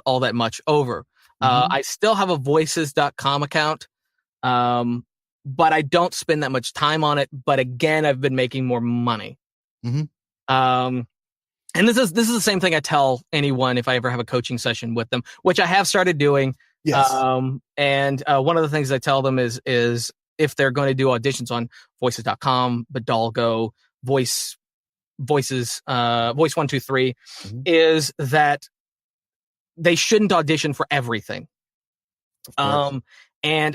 all that much over. I still have a voices.com account, but I don't spend that much time on it. But again, I've been making more money. And this is the same thing I tell anyone if I ever have a coaching session with them, which I have started doing. Yes. And one of the things I tell them is if they're going to do auditions on voices.com, Bidalgo, Voices, Voice 123, is that they shouldn't audition for everything. And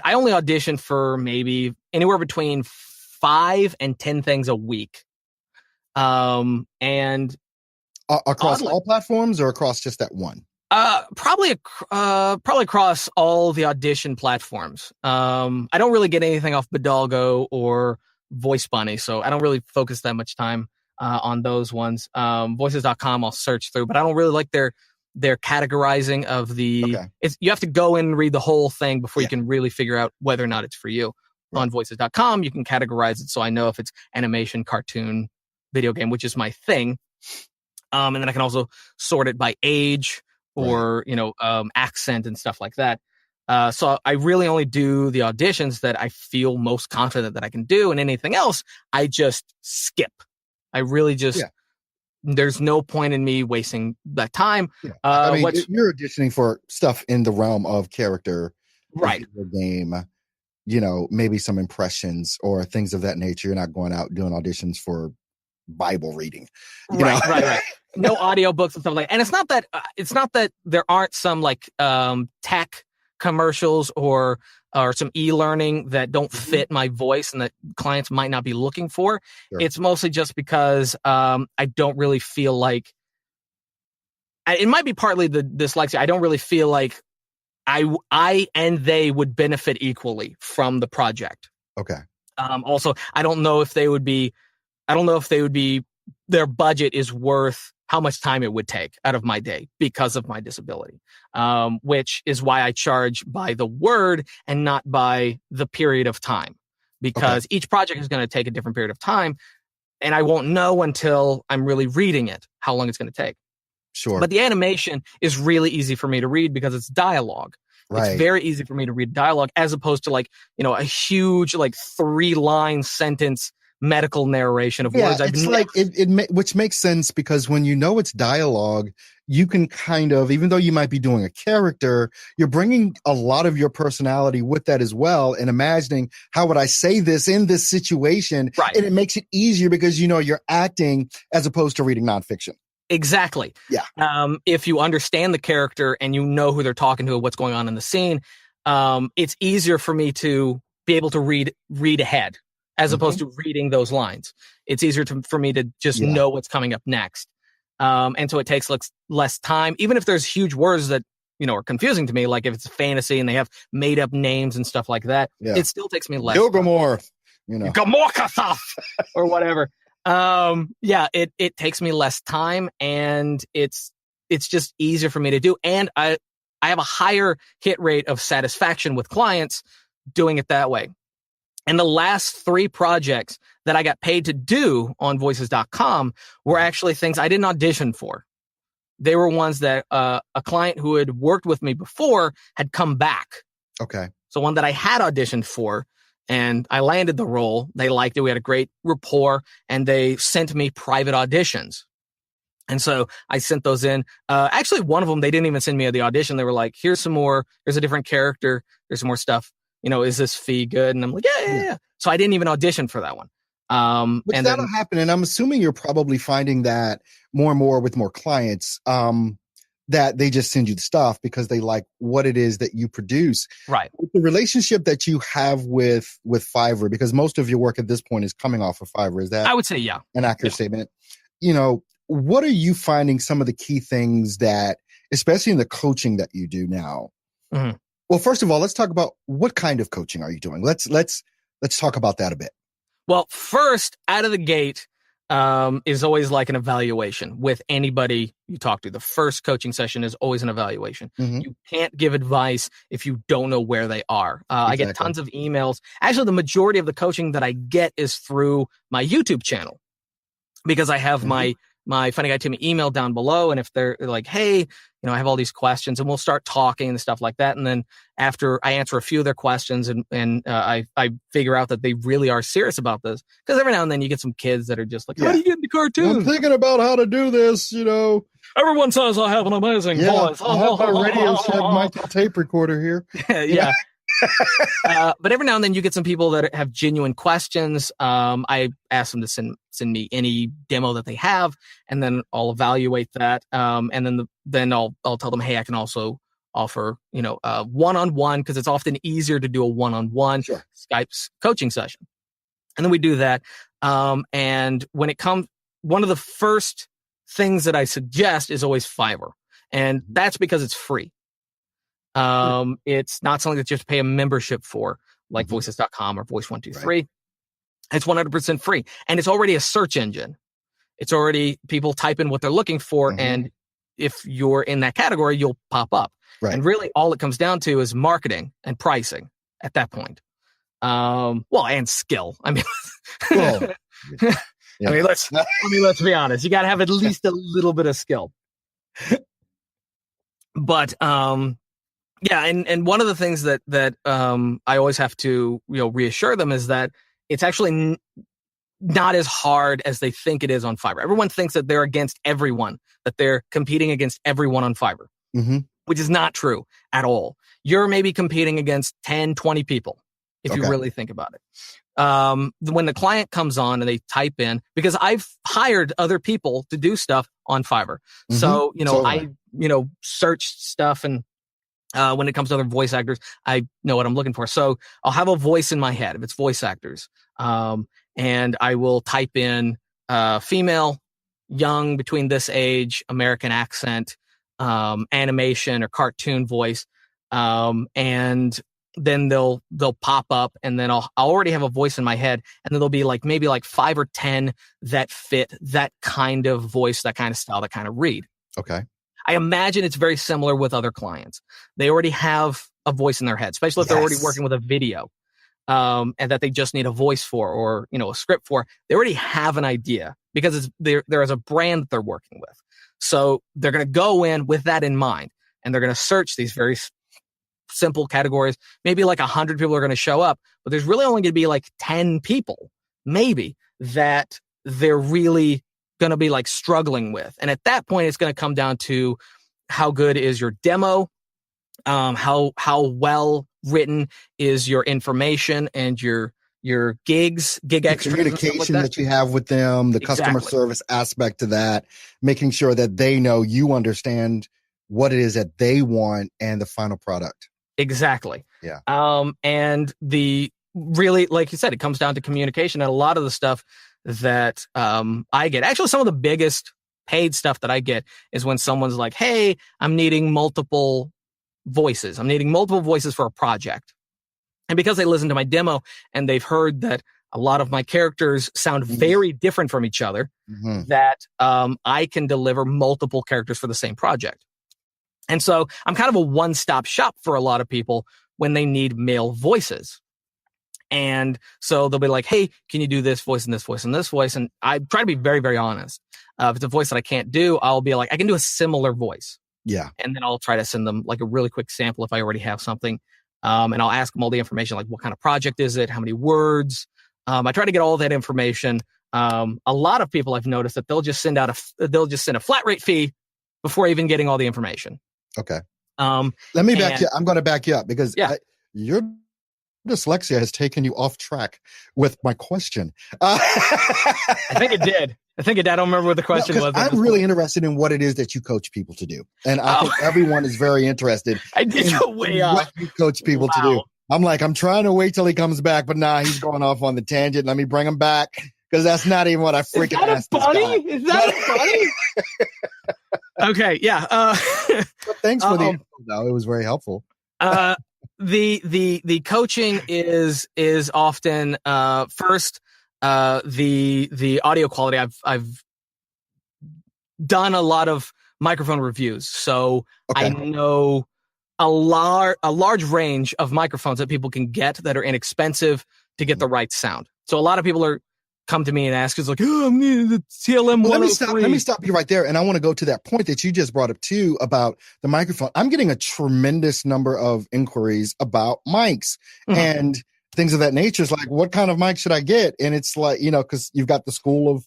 I only audition for maybe anywhere between 5 and 10 things a week. And across all platforms or across just that one? Probably across all the audition platforms. I don't really get anything off Bidalgo or Voice Bunny, so I don't really focus that much time on those ones. Voices.com I'll search through, but I don't really like their categorizing of the. You have to go in and read the whole thing before you can really figure out whether or not it's for you. On voices.com, you can categorize it so I know if it's animation, cartoon, video game, which is my thing. And then I can also sort it by age or, accent and stuff like that. So I really only do the auditions that I feel most confident that I can do, and anything else, I just skip. I really just, there's no point in me wasting that time. I mean, you're auditioning for stuff in the realm of character, right? Game, maybe some impressions or things of that nature. You're not going out doing auditions for Bible reading, right. No audiobooks and stuff like that. And it's not that there aren't some tech commercials or some e-learning that don't fit my voice and that clients might not be looking for. Sure. It's mostly just because I don't really feel like it might be partly the dyslexia. I don't really feel like I and they would benefit equally from the project. Okay. Also, I don't know if they would be, their budget is worth how much time it would take out of my day because of my disability, which is why I charge by the word and not by the period of time, because each project is going to take a different period of time, and I won't know until I'm really reading it how long it's going to take. Sure. But the animation is really easy for me to read because it's dialogue. Right. It's very easy for me to read dialogue as opposed to a huge 3-line sentence medical narration of words. Which makes sense because when it's dialogue, you can kind of, even though you might be doing a character, you're bringing a lot of your personality with that as well and imagining how would I say this in this situation. Right. And it makes it easier because you're acting as opposed to reading nonfiction. Exactly. Yeah. If you understand the character and you know who they're talking to, what's going on in the scene, it's easier for me to be able to read ahead as opposed to reading those lines. It's easier for me to just know what's coming up next. And so it takes less time, even if there's huge words that, are confusing to me, like if it's fantasy and they have made up names and stuff like that, it still takes me less Gilgamore, Gamorkathaf or whatever. It takes me less time, and it's just easier for me to do. And I have a higher hit rate of satisfaction with clients doing it that way. And the last 3 projects that I got paid to do on voices.com were actually things I didn't audition for. They were ones that a client who had worked with me before had come back. Okay. So one that I had auditioned for, and I landed the role. They liked it. We had a great rapport, and they sent me private auditions. And so I sent those in. Actually, one of them, they didn't even send me the audition. They were like, here's some more. There's a different character. There's some more stuff. Is this fee good? And I'm like, yeah. So I didn't even audition for that one. But that'll happen. And I'm assuming you're probably finding that more and more with more clients, that they just send you the stuff because they like what it is that you produce. Right. With the relationship that you have with Fiverr, because most of your work at this point is coming off of Fiverr. Is that, I would say, an accurate statement? What are you finding some of the key things that, especially in the coaching that you do now? Mm-hmm. Well, first of all, let's talk about what kind of coaching are you doing? Let's talk about that a bit. Well, first out of the gate is always like an evaluation with anybody you talk to. The first coaching session is always an evaluation. Mm-hmm. You can't give advice if you don't know where they are. Exactly. I get tons of emails. Actually, the majority of the coaching that I get is through my YouTube channel because I have my Funny Guy Timmy email down below. And if they're like, hey, I have all these questions, and we'll start talking and stuff like that. And then after I answer a few of their questions and I figure out that they really are serious about this, because every now and then you get some kids that are just like, how do you get into cartoons? I'm thinking about how to do this, Everyone says I have an amazing voice. I have my Radio Shack Michael tape recorder here. Yeah. But every now and then you get some people that have genuine questions. I ask them to send me any demo that they have, and then I'll evaluate that. And then I'll tell them, hey, I can also offer, one-on-one, because it's often easier to do a one-on-one Skype coaching session. And then we do that. And when it comes, one of the first things that I suggest is always Fiverr. And that's because it's free. It's not something that you have to pay a membership for, like voices.com or Voice123. Right. It's 100% free. And it's already a search engine. It's already, people type in what they're looking for. And if you're in that category, you'll pop up. Right. And really all it comes down to is marketing and pricing at that point. And skill. I mean, let's be honest. You got to have at least a little bit of skill. But, yeah, and one of the things that I always have to reassure them is that it's actually not as hard as they think it is on Fiverr. Everyone thinks that they're against everyone, that they're competing against everyone on Fiverr, which is not true at all. You're maybe competing against 10, 20 people if you really think about it. When the client comes on and they type in, because I've hired other people to do stuff on Fiverr, so I search stuff and. When it comes to other voice actors, I know what I'm looking for. So I'll have a voice in my head if it's voice actors. And I will type in female, young, between this age, American accent, animation or cartoon voice. And then they'll pop up, and then I'll already have a voice in my head, and then there'll be maybe 5 or 10 that fit that kind of voice, that kind of style, that kind of read. Okay. I imagine it's very similar with other clients. They already have a voice in their head, especially if they're already working with a video, and that they just need a voice for, or, a script for. They already have an idea because there is a brand that they're working with. So they're going to go in with that in mind, and they're going to search these very simple categories. Maybe 100 people are going to show up, but there's really only going to be 10 people, maybe, that they're really going to be struggling with. And at that point, it's going to come down to how good is your demo, how well written is your information, and your gig extras, communication that you have with them, the customer service aspect to that, making sure that they know you understand what it is that they want and the final product. Exactly. Yeah. And really, like you said, it comes down to communication, and a lot of the stuff that I get, actually some of the biggest paid stuff that I get is when someone's like, hey, I'm needing multiple voices. I'm needing multiple voices for a project. And because they listened to my demo and they've heard that a lot of my characters sound very different from each other, that I can deliver multiple characters for the same project. And so I'm kind of a one-stop shop for a lot of people when they need male voices. And so they'll be like, hey, can you do this voice and this voice and this voice? And I try to be very, very honest. If it's a voice that I can't do, I'll be like, I can do a similar voice. Yeah. And then I'll try to send them a really quick sample if I already have something. And I'll ask them all the information, what kind of project is it? How many words? I try to get all that information. A lot of people I've noticed that they'll just send a flat rate fee before even getting all the information. Okay. Let me back you. I'm going to back you up because your dyslexia has taken you off track with my question. I think it did. I don't remember what the question was. I'm really interested in what it is that you coach people to do. And I think everyone is very interested. I did go way off. What you coach people to do. I'm trying to wait till he comes back, but he's going off on the tangent. Let me bring him back because that's not even what I freaking asked. Is that funny? Okay, yeah. Thanks for the info, though. It was very helpful. The coaching is often first the audio quality. I've done a lot of microphone reviews, so I know a large range of microphones that people can get that are inexpensive to get the right sound. So a lot of people come to me and ask, is like, oh, I'm needing the TLM 103. Let me stop you right there. And I want to go to that point that you just brought up too about the microphone. I'm getting a tremendous number of inquiries about mics and things of that nature. It's like, what kind of mic should I get? And it's like, because you've got the school of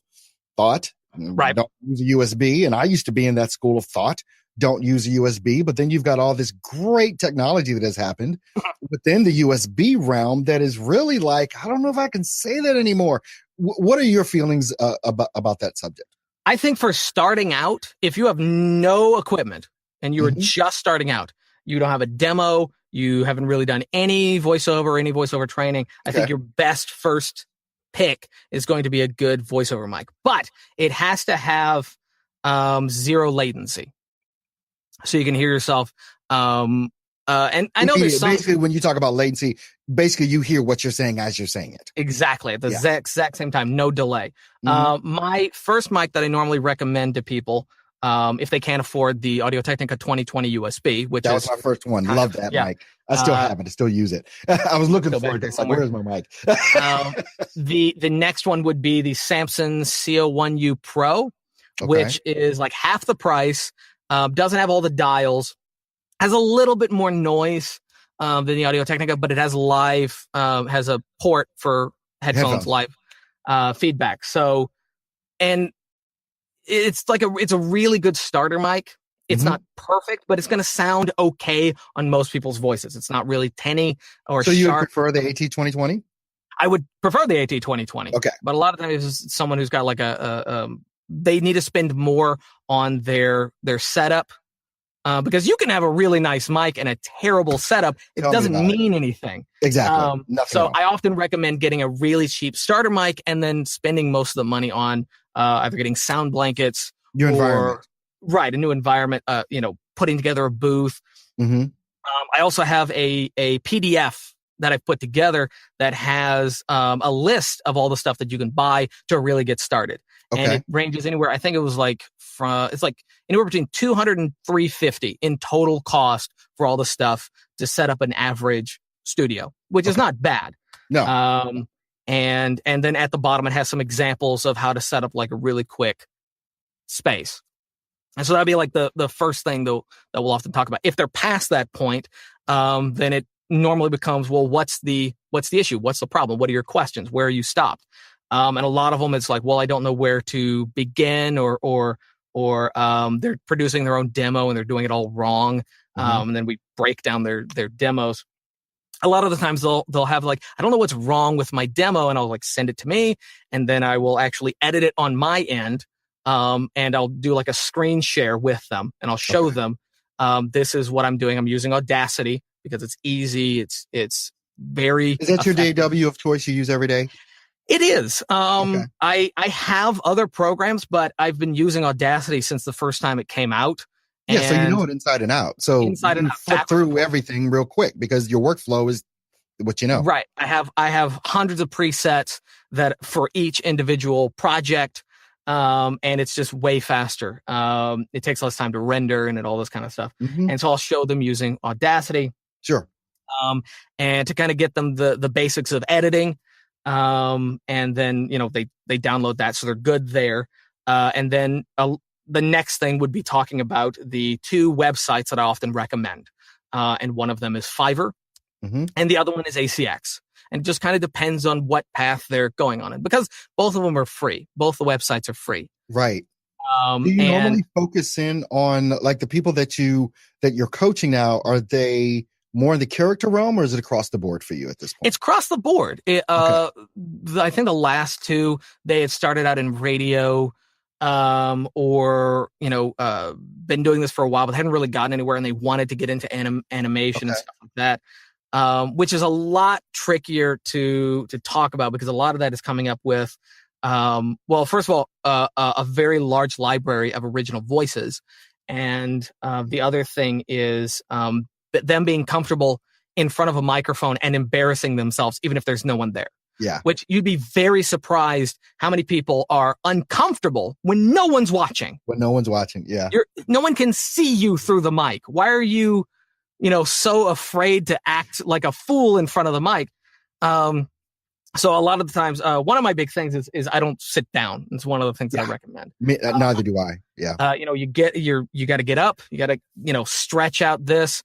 thought, right? Don't use a USB. And I used to be in that school of thought. Don't use a USB, but then you've got all this great technology that has happened within the USB realm that is really like, I don't know if I can say that anymore. What are your feelings about that subject? I think for starting out, if you have no equipment and you are just starting out, you don't have a demo, you haven't really done any voiceover training, I think your best first pick is going to be a good voiceover mic, but it has to have zero latency. So you can hear yourself. And I know there's basically when you talk about latency, basically you hear what you're saying as you're saying it. Exactly. At the exact same time, no delay. My first mic that I normally recommend to people, if they can't afford the Audio-Technica 2020 USB, which was my first one. Love that mic. I still have it. I still use it. I was looking for it. It's like, where's my mic? The next one would be the Samson CO1U Pro, which is like half the price. Doesn't have all the dials, has a little bit more noise than the Audio-Technica, but it has has a port for headphones live feedback. So, and it's a really good starter mic. It's not perfect, but it's going to sound okay on most people's voices. It's not really tinny or sharp. So you would prefer the AT 2020? I would prefer the AT 2020. Okay. But a lot of times it's someone who's got like they need to spend more on their setup because you can have a really nice mic and a terrible setup. It doesn't mean anything. Exactly. So I often recommend getting a really cheap starter mic and then spending most of the money on either getting sound blankets environment. Right, a new environment, putting together a booth. I also have a PDF that I've put together that has a list of all the stuff that you can buy to really get started. And it ranges anywhere. I think it was it's like anywhere between $200 and $350 in total cost for all the stuff to set up an average studio, which is not bad. No. And then at the bottom, it has some examples of how to set up like a really quick space. And so that'd be like the first thing that we'll often talk about. If they're past that point, then it normally becomes, well, what's the issue? What's the problem? What are your questions? Where are you stopped? And a lot of them, it's like, well, I don't know where to begin, or they're producing their own demo and they're doing it all wrong. And then we break down their demos. A lot of the times they'll have like, I don't know what's wrong with my demo, and I'll like send it to me, and then I will actually edit it on my end. And I'll do like a screen share with them, and I'll show them, this is what I'm doing. I'm using Audacity because it's easy. It's very Is that your DAW of choice you use every day? It is. I have other programs, but I've been using Audacity since the first time it came out. Yeah, so you know it inside and out. So you flip through everything real quick because your workflow is what you know. Right. I have hundreds of presets that for each individual project, and it's just way faster. It takes less time to render and all this kind of stuff. And so I'll show them using Audacity. Sure. And to kind of get them the basics of editing. And then, they download that, so they're good there. And then the next thing would be talking about the two websites that I often recommend. And one of them is Fiverr, and the other one is ACX. And it just kind of depends on what path they're going on. And because both of them are free, both the websites are free. Right. Do you normally focus in on like the people that you're coaching now? Are they more in the character realm, or is it across the board for you at this point? It's across the board. I think the last two, they had started out in radio, or been doing this for a while, but hadn't really gotten anywhere, and they wanted to get into animation and stuff like that, which is a lot trickier to talk about because a lot of that is coming up with, first of all, a very large library of original voices, and the other thing is them being comfortable in front of a microphone and embarrassing themselves, even if there's no one there. Yeah. Which you'd be very surprised how many people are uncomfortable when no one's watching. When no one's watching, yeah. No one can see you through the mic. Why are you, so afraid to act like a fool in front of the mic? So a lot of the times, one of my big things is I don't sit down. It's one of the things that I recommend. Neither do I. Yeah. You got to get up. You got to, stretch out this,